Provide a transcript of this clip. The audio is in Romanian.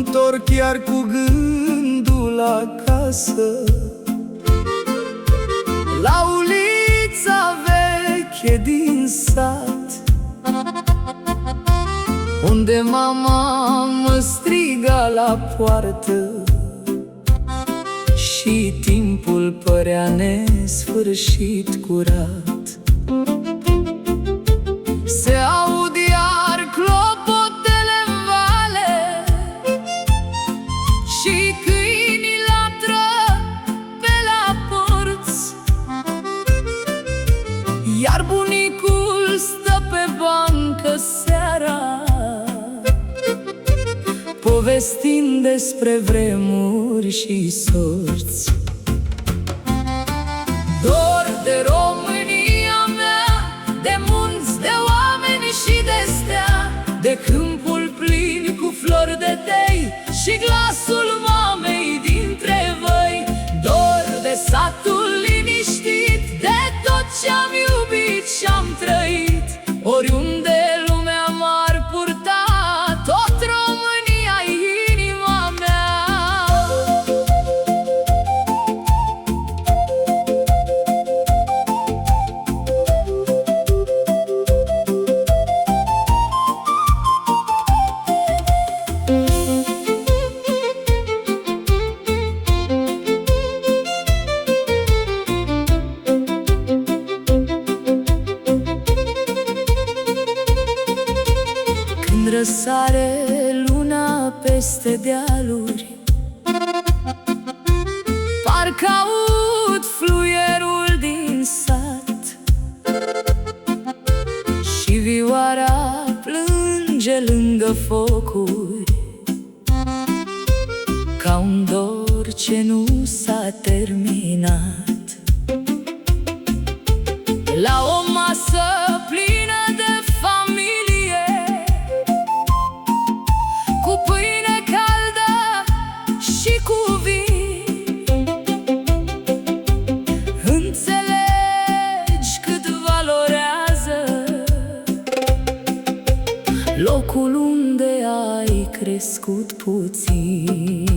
întorc iar cu gândul acasă, la ulița veche din sat, unde mama mă striga la poartă și timpul părea nesfârșit curat. Se aud iar clopotele în vale și câinii latră pe la porți, iar bunicul stă pe bancă seara, povestind despre vremuri și sorți. Dor de România mea, de munți, de oameni și de stea, de câmpul plin cu flori de tei și glasul mamei dintre văi. Dor de satul liniștit, de tot ce-am iubit și-am trăit. Oriunde lumea m-ar purta, tot România-i inima mea. Când răsare luna peste dealuri, parcă aud fluierul din sat și vioara plânge lângă focuri, ca un dor ce nu s-a terminat. La o masă plină de familie, cu pâine caldă și cu vin, înțelegi cât valorează locul unde ai crescut puțin.